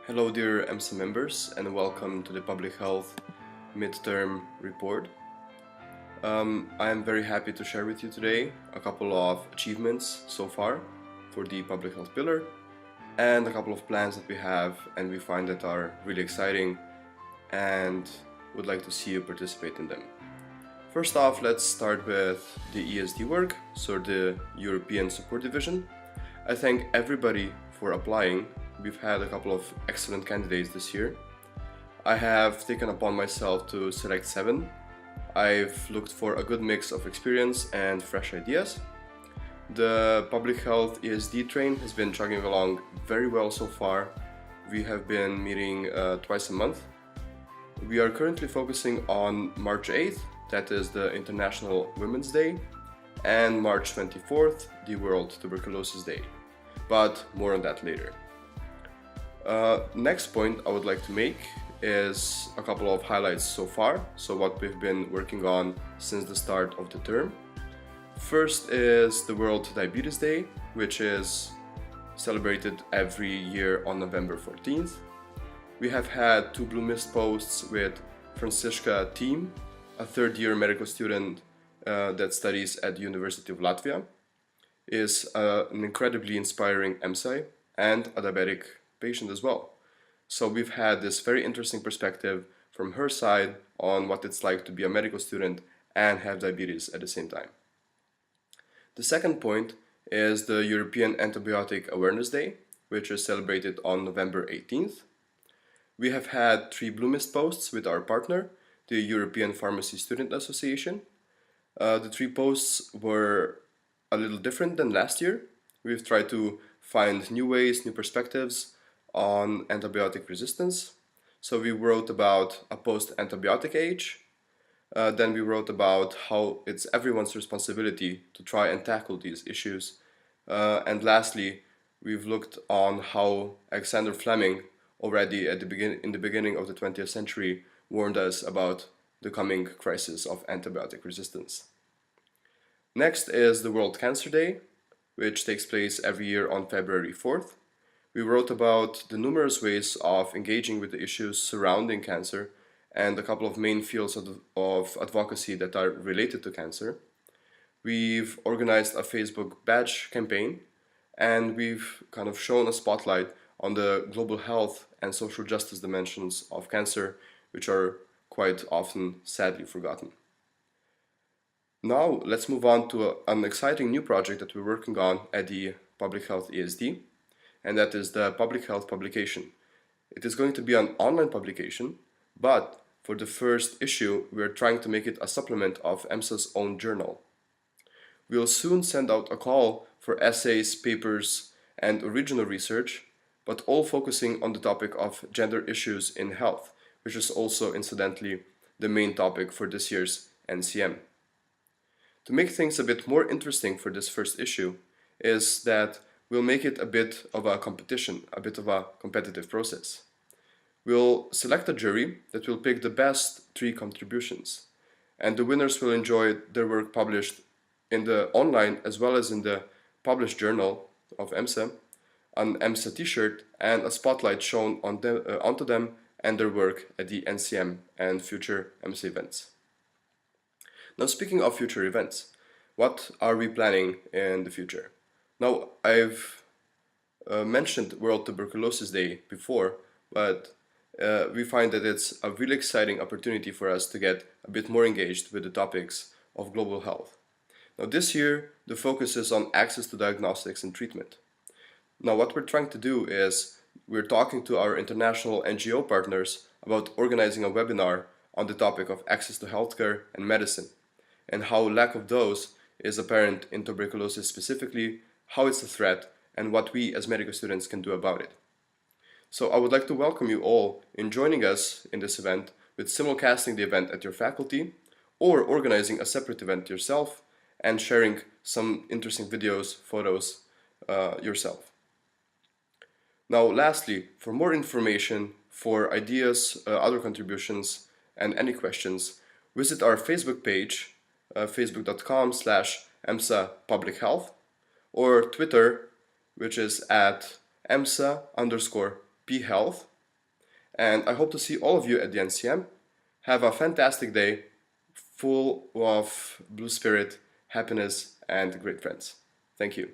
Hello dear EMSA members and welcome to the Public Health Midterm Report. I am very happy to share with you today a couple of achievements so far for the Public Health pillar and a couple of plans that we have and we find that are really exciting and would like to see you participate in them. First off, let's start with the ESD work, so the European Support Division. I thank everybody for applying. We've had a couple of excellent candidates this year. I have taken upon myself to select 7. I've looked for a good mix of experience and fresh ideas. The Public Health ESD train has been chugging along very well so far. We have been meeting twice a month. We are currently focusing on March 8th, that is the International Women's Day, and March 24th, the World Tuberculosis Day. But more on that later. Next point I would like to make is a couple of highlights so far, so what we've been working on since the start of the term. First is the World Diabetes Day, which is celebrated every year on November 14th. We have had 2 Blue Mist posts with Franziska Thiem, a third-year medical student that studies at the University of Latvia, is an incredibly inspiring MSI and a diabetic patient as well. So we've had this very interesting perspective from her side on what it's like to be a medical student and have diabetes at the same time. The second point is the European Antibiotic Awareness Day, which is celebrated on November 18th. We have had 3 Blue Mist posts with our partner, the European Pharmacy Student Association. The 3 posts were a little different than last year. We've tried to find new ways, new perspectives on antibiotic resistance. So we wrote about a post-antibiotic age. Then we wrote about how it's everyone's responsibility to try and tackle these issues. And lastly, we've looked on how Alexander Fleming already in the beginning of the 20th century warned us about the coming crisis of antibiotic resistance. Next is the World Cancer Day, which takes place every year on February 4th. We wrote about the numerous ways of engaging with the issues surrounding cancer and a couple of main fields of advocacy that are related to cancer. We've organized a Facebook badge campaign and we've kind of shown a spotlight on the global health and social justice dimensions of cancer, which are quite often sadly forgotten. Now let's move on to an exciting new project that we're working on at the Public Health ESD, and that is the Public Health publication. It is going to be an online publication, but for the first issue we're trying to make it a supplement of EMSA's own journal. We'll soon send out a call for essays, papers, and original research, but all focusing on the topic of gender issues in health, which is also incidentally the main topic for this year's NCM. To make things a bit more interesting for this first issue is that we'll make it a bit of a competition, a bit of a competitive process. We'll select a jury that will pick the best 3 contributions, and the winners will enjoy their work published in the online as well as in the published journal of EMSA, an EMSA t-shirt, and a spotlight shown onto them and their work at the NCM and future EMSA events. Now, speaking of future events, what are we planning in the future? Now, I've mentioned World Tuberculosis Day before, but we find that it's a really exciting opportunity for us to get a bit more engaged with the topics of global health. Now, this year, the focus is on access to diagnostics and treatment. Now, what we're trying to do is we're talking to our international NGO partners about organizing a webinar on the topic of access to healthcare and medicine, and how lack of those is apparent in tuberculosis specifically, how it's a threat, and what we as medical students can do about it. So I would like to welcome you all in joining us in this event with simulcasting the event at your faculty, or organizing a separate event yourself and sharing some interesting videos, photos yourself. Now lastly, for more information, for ideas, other contributions, and any questions, visit our Facebook page, facebook.com/EMSA Public Health, or Twitter, which is at EMSA_PHealth, And I hope to see all of you at the NCM. Have a fantastic day, full of blue spirit, happiness, and great friends. Thank you.